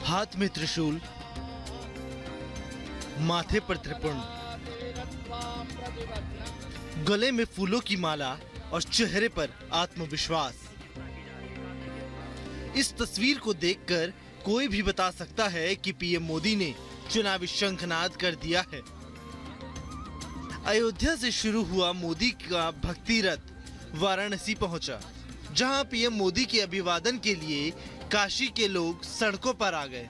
हाथ में त्रिशूल, माथे पर त्रिपुंड, गले में फूलों की माला और चेहरे पर आत्मविश्वास। इस तस्वीर को देखकर कोई भी बता सकता है कि पीएम मोदी ने चुनावी शंखनाद कर दिया है। अयोध्या से शुरू हुआ मोदी का भक्ति रथ वाराणसी पहुंचा, जहां पीएम मोदी के अभिवादन के लिए काशी के लोग सड़कों पर आ गए।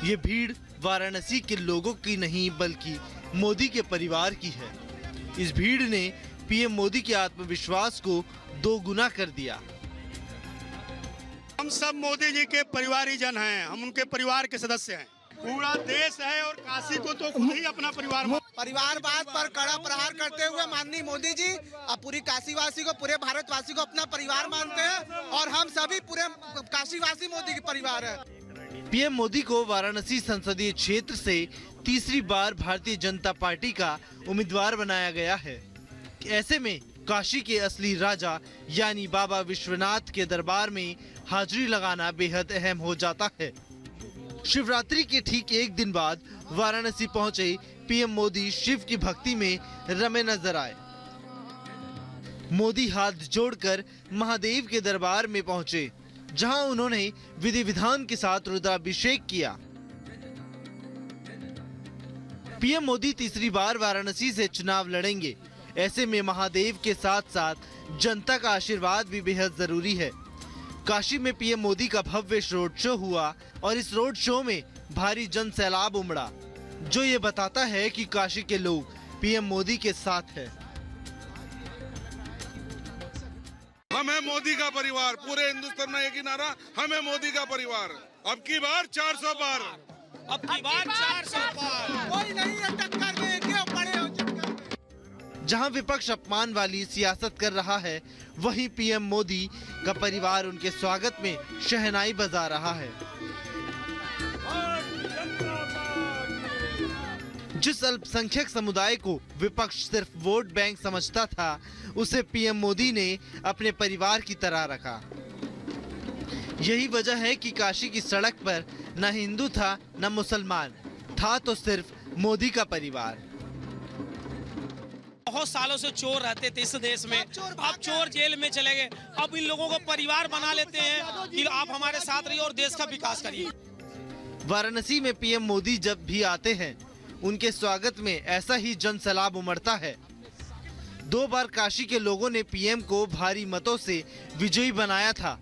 ये भीड़ वाराणसी के लोगों की नहीं बल्कि मोदी के परिवार की है। इस भीड़ ने पीएम मोदी के आत्मविश्वास को दोगुना कर दिया। हम सब मोदी जी के परिवारी जन हैं, हम उनके परिवार के सदस्य हैं। पूरा देश है और काशी को तो खुद ही अपना परिवारवाद पर कड़ा प्रहार करते हुए माननीय मोदी जी अब पूरी काशीवासी को, पूरे भारतवासी को अपना परिवार मानते हैं और हम सभी पूरे काशीवासी मोदी के परिवार है। पीएम मोदी को वाराणसी संसदीय क्षेत्र से तीसरी बार भारतीय जनता पार्टी का उम्मीदवार बनाया गया है। ऐसे में काशी के असली राजा यानी बाबा विश्वनाथ के दरबार में हाजिरी लगाना बेहद अहम हो जाता है। शिवरात्रि के ठीक एक दिन बाद वाराणसी पहुंचे पीएम मोदी शिव की भक्ति में रमे नजर आए। मोदी हाथ जोड़कर महादेव के दरबार में पहुंचे, जहां उन्होंने विधि विधान के साथ रुद्राभिषेक किया। पीएम मोदी तीसरी बार वाराणसी से चुनाव लड़ेंगे। ऐसे में महादेव के साथ साथ जनता का आशीर्वाद भी बेहद जरूरी है। काशी में पीएम मोदी का भव्य रोड शो हुआ और इस रोड शो में भारी जन सैलाब उमड़ा, जो ये बताता है कि काशी के लोग पीएम मोदी के साथ हैं। हम है मोदी का परिवार, पूरे हिंदुस्तान में एक ही नारा, हम है मोदी का परिवार। अब की बार 400 पार, अब की बार 400 पार, कोई नहीं है टक्कर में, क्यों पड़े हो चक्कर में। जहां विपक्ष अपमान वाली सियासत कर रहा है, वहीं पीएम मोदी का परिवार उनके स्वागत में शहनाई बजा रहा है। जिस अल्पसंख्यक समुदाय को विपक्ष सिर्फ वोट बैंक समझता था, उसे पीएम मोदी ने अपने परिवार की तरह रखा। यही वजह है कि काशी की सड़क पर न हिंदू था न मुसलमान, था तो सिर्फ मोदी का परिवार। बहुत सालों से चोर रहते थे इस देश में, अब चोर जेल में चले गए। अब इन लोगों को परिवार बना लेते हैं कि आप हमारे साथ रहिए और देश का विकास करिए। वाराणसी में पीएम मोदी जब भी आते हैं, उनके स्वागत में ऐसा ही जन सैलाब उमड़ता है। 2 बार काशी के लोगों ने पीएम को भारी मतों से विजयी बनाया था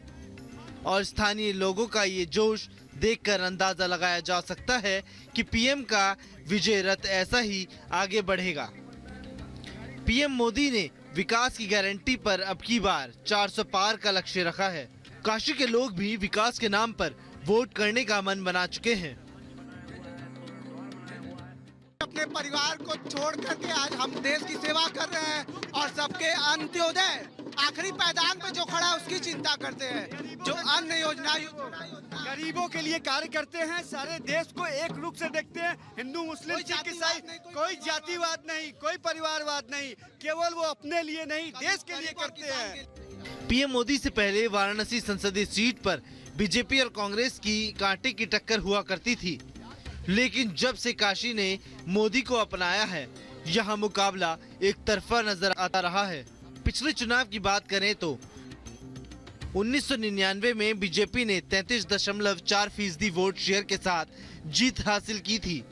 और स्थानीय लोगों का ये जोश देखकर अंदाजा लगाया जा सकता है कि पीएम का विजय रथ ऐसा ही आगे बढ़ेगा। पीएम मोदी ने विकास की गारंटी पर अब की बार 400 पार का लक्ष्य रखा है। काशी के लोग भी विकास के नाम पर वोट करने का मन बना चुके हैं। अपने परिवार को छोड़ करके आज हम देश की सेवा कर रहे हैं और सबके अंत्योदय आखिरी पायदान पे जो खड़ा है उसकी चिंता करते हैं। जो अन्य योजना गरीबों के लिए कार्य करते हैं, सारे देश को एक रूप से देखते हैं। हिंदू मुस्लिम सिख ईसाई, कोई जातिवाद नहीं, कोई परिवारवाद नहीं, केवल वो अपने लिए नहीं देश के लिए करते हैं। पीएम मोदी से पहले वाराणसी संसदीय सीट पर बीजेपी और कांग्रेस की कांटे की टक्कर हुआ करती थी, लेकिन जब से काशी ने मोदी को अपनाया है, यहाँ मुकाबला एक तरफा नजर आता रहा है। पिछले चुनाव की बात करें तो 1999 में बीजेपी ने 33.4% वोट शेयर के साथ जीत हासिल की थी।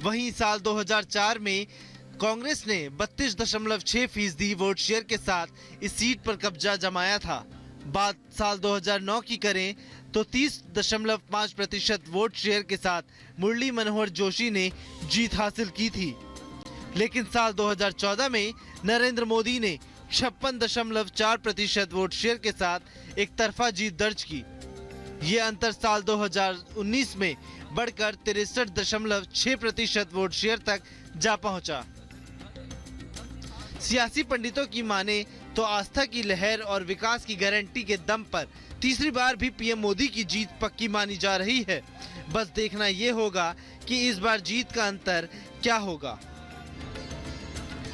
वहीं साल 2004 में कांग्रेस ने 32.6% वोट शेयर के साथ इस सीट पर कब्जा जमाया था। बात साल 2009 की करें तो 30.5% वोट शेयर के साथ मुरली मनोहर जोशी ने जीत हासिल की थी। लेकिन साल 2014 में नरेंद्र मोदी ने 56.4% वोट शेयर के साथ एक तरफा जीत दर्ज की। ये अंतर साल 2019 में बढ़कर 63.6% वोट शेयर तक जा पहुंचा। सियासी पंडितों की माने तो आस्था की लहर और विकास की गारंटी के दम पर तीसरी बार भी पीएम मोदी की जीत पक्की मानी जा रही है। बस देखना ये होगा कि इस बार जीत का अंतर क्या होगा।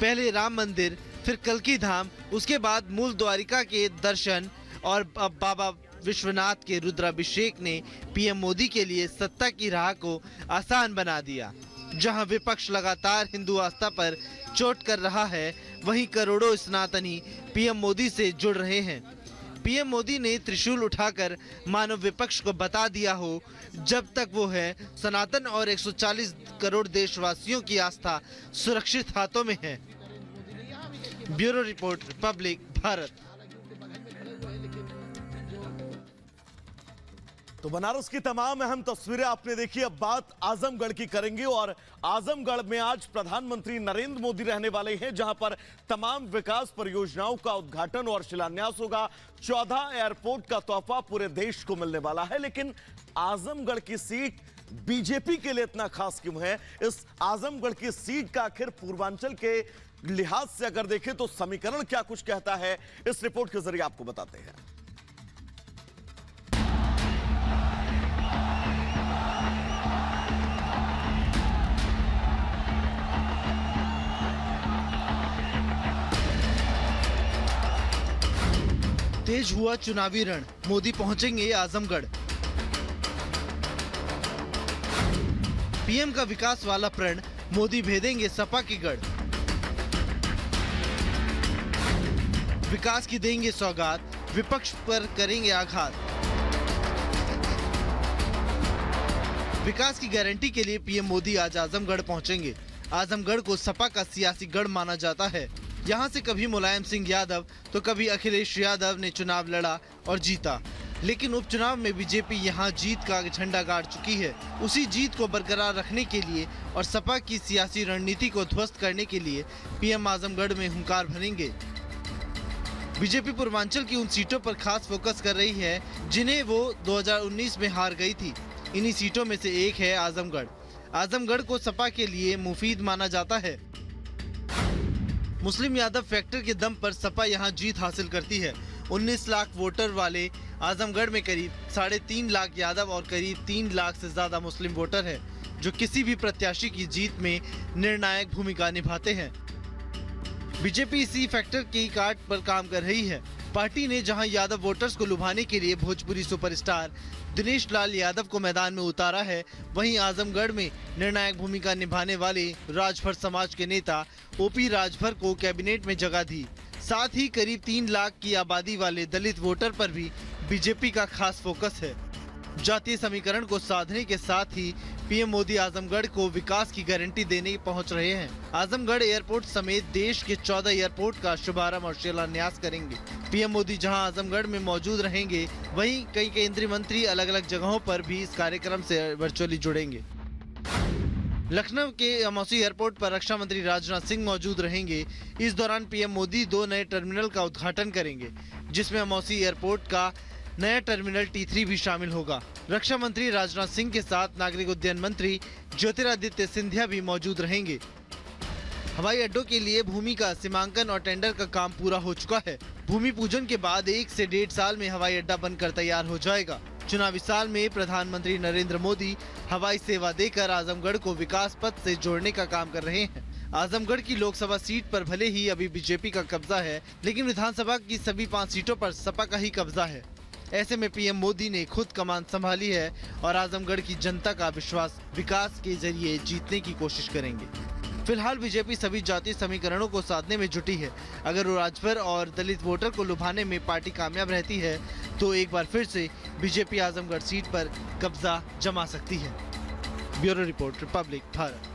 पहले राम मंदिर, फिर कल्की धाम, उसके बाद मूल द्वारिका के दर्शन और अब बाबा विश्वनाथ के रुद्राभिषेक ने पीएम मोदी के लिए सत्ता की राह को आसान बना दिया। जहां विपक्ष लगातार हिंदू आस्था पर चोट कर रहा है, वहीं करोड़ों सनातनी पीएम मोदी से जुड़ रहे हैं। पीएम मोदी ने त्रिशूल उठाकर मानव विपक्ष को बता दिया हो, जब तक वो है सनातन और 140 करोड़ देशवासियों की आस्था सुरक्षित हाथों में है। Bureau report, Republic Bharat. तो बनारस की तमाम अहम तस्वीरें आपने देखी। अब बात आजमगढ़ की करेंगे और आजमगढ़ में आज प्रधानमंत्री नरेंद्र मोदी रहने वाले हैं, जहां पर तमाम विकास परियोजनाओं का उद्घाटन और शिलान्यास होगा। 14 एयरपोर्ट का तोहफा पूरे देश को मिलने वाला है। लेकिन आजमगढ़ की सीट बीजेपी के लिए इतना खास क्यों है? इस आजमगढ़ की सीट का आखिर पूर्वांचल के लिहाज से अगर देखें तो समीकरण क्या कुछ कहता है, इस रिपोर्ट के जरिए आपको बताते हैं। तेज हुआ चुनावी रण, मोदी पहुंचेंगे आजमगढ़। पीएम का विकास वाला प्रण, मोदी भेदेंगे सपा की गढ़। विकास की देंगे सौगात, विपक्ष पर करेंगे आघात। विकास की गारंटी के लिए पीएम मोदी आज आजमगढ़ पहुंचेंगे। आजमगढ़ को सपा का सियासी गढ़ माना जाता है। यहाँ से कभी मुलायम सिंह यादव तो कभी अखिलेश यादव ने चुनाव लड़ा और जीता, लेकिन उपचुनाव में बीजेपी यहाँ जीत का झंडा गाड़ चुकी है। उसी जीत को बरकरार रखने के लिए और सपा की सियासी रणनीति को ध्वस्त करने के लिए पीएम आजमगढ़ में हुंकार भरेंगे। बीजेपी पूर्वांचल की उन सीटों पर खास फोकस कर रही है जिन्हें वो 2019 में हार गई थी। इन्हीं सीटों में से एक है आजमगढ़। आजमगढ़ को सपा के लिए मुफीद माना जाता है। मुस्लिम यादव फैक्टर के दम पर सपा यहां जीत हासिल करती है। 19 लाख वोटर वाले आजमगढ़ में करीब 3.5 लाख यादव और करीब 3 लाख से ज्यादा मुस्लिम वोटर हैं, जो किसी भी प्रत्याशी की जीत में निर्णायक भूमिका निभाते हैं। बीजेपी इसी फैक्टर की काट पर काम कर रही है। पार्टी ने जहां यादव वोटर्स को लुभाने के लिए भोजपुरी सुपरस्टार दिनेश लाल यादव को मैदान में उतारा है, वहीं आजमगढ़ में निर्णायक भूमिका निभाने वाले राजभर समाज के नेता ओपी राजभर को कैबिनेट में जगह दी। साथ ही करीब 3 लाख की आबादी वाले दलित वोटर पर भी बीजेपी का खास फोकस है। जातीय समीकरण को साधने के साथ ही पीएम मोदी आजमगढ़ को विकास की गारंटी देने पहुंच रहे हैं। आजमगढ़ एयरपोर्ट समेत देश के 14 एयरपोर्ट का शुभारंभ और शिलान्यास करेंगे। पीएम मोदी जहां आजमगढ़ में मौजूद रहेंगे, वहीं कई केंद्रीय मंत्री अलग अलग जगहों पर भी इस कार्यक्रम से वर्चुअली जुड़ेंगे। लखनऊ के अमौसी एयरपोर्ट पर रक्षा मंत्री राजनाथ सिंह मौजूद रहेंगे। इस दौरान पीएम मोदी 2 नए टर्मिनल का उद्घाटन करेंगे, जिसमें अमौसी एयरपोर्ट का नया टर्मिनल T3 भी शामिल होगा। रक्षा मंत्री राजनाथ सिंह के साथ नागरिक उड्डयन मंत्री ज्योतिरादित्य सिंधिया भी मौजूद रहेंगे। हवाई अड्डों के लिए भूमि का सीमांकन और टेंडर का काम पूरा हो चुका है। भूमि पूजन के बाद 1 से 1.5 साल में हवाई अड्डा बनकर तैयार हो जाएगा। चुनावी साल में प्रधानमंत्री नरेंद्र मोदी हवाई सेवा देकर आजमगढ़ को विकास पथ से जोड़ने का काम कर रहे हैं। आजमगढ़ की लोकसभा सीट पर भले ही अभी बीजेपी का कब्जा है, लेकिन विधानसभा की सभी 5 सीटों पर सपा का ही कब्जा है। ऐसे में पीएम मोदी ने खुद कमान संभाली है और आजमगढ़ की जनता का विश्वास विकास के जरिए जीतने की कोशिश करेंगे। फिलहाल बीजेपी सभी जातीय समीकरणों को साधने में जुटी है। अगर राजभर और दलित वोटर को लुभाने में पार्टी कामयाब रहती है, तो एक बार फिर से बीजेपी आजमगढ़ सीट पर कब्जा जमा सकती है। Bureau report, Republic Bharat.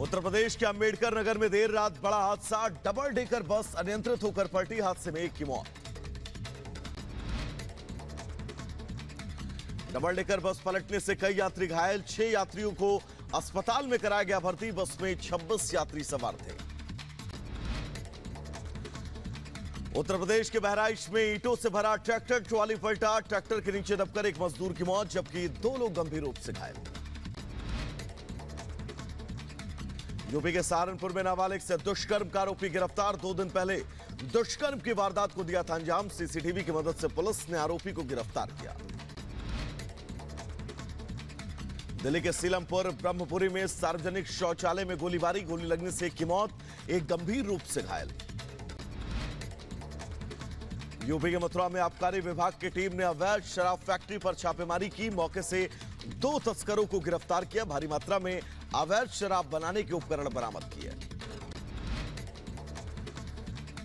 Uttar Pradesh के अंबेडकर नगर में देर रात बड़ा हादसा। डबल डेकर बस अनियंत्रित होकर पलटी, हादसे में 1 की मौत। डबल डेकर बस पलटने से कई यात्री घायल, 6 यात्रियों को अस्पताल में कराया गया भर्ती। बस में 26 यात्री सवार थे। उत्तर प्रदेश के बहराइच में ईंटों से भरा ट्रैक्टर ट्रॉली पलटा। ट्रैक्टर के नीचे दबकर एक मजदूर की मौत, जबकि 2 लोग गंभीर रूप से घायल। यूपी के सहारनपुर में नाबालिग से दुष्कर्म का आरोपी गिरफ्तार। 2 दिन पहले दुष्कर्म की वारदात को दिया था अंजाम। सीसीटीवी की मदद से पुलिस ने आरोपी को गिरफ्तार किया। दिल्ली के सीलमपुर ब्रह्मपुरी में सार्वजनिक शौचालय में गोलीबारी, गोली लगने से एक की मौत, एक गंभीर रूप से घायल। यूपी के मथुरा में आबकारी विभाग की टीम ने अवैध शराब फैक्ट्री पर छापेमारी की। मौके से 2 तस्करों को गिरफ्तार किया। भारी मात्रा में अवैध शराब बनाने के उपकरण बरामद किए।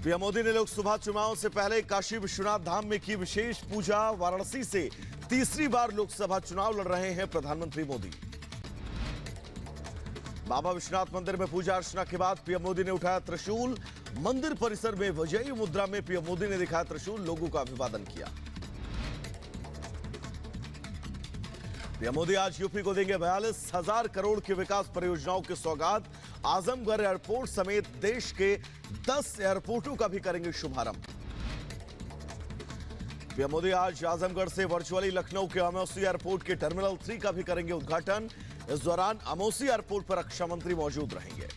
पीएम मोदी ने लोकसभा चुनाव से पहले काशी विश्वनाथ धाम में की विशेष पूजा। वाराणसी से तीसरी बार लोकसभा चुनाव लड़ रहे हैं प्रधानमंत्री मोदी। बाबा विश्वनाथ मंदिर में पूजा अर्चना के बाद पीएम मोदी ने उठाया त्रिशूल। मंदिर परिसर में विजयी मुद्रा में पीएम मोदी ने दिखाया त्रिशूल, लोगों का अभिवादन किया। पीएम मोदी आज यूपी को देंगे 42,000 करोड़ की विकास परियोजनाओं की सौगात। आजमगढ़ एयरपोर्ट समेत देश के 10 एयरपोर्टों का भी करेंगे शुभारंभ। पीएम मोदी आज आजमगढ़ से वर्चुअली लखनऊ के अमौसी एयरपोर्ट के टर्मिनल 3 का भी करेंगे उद्घाटन। इस दौरान अमौसी एयरपोर्ट पर रक्षा मंत्री मौजूद रहेंगे।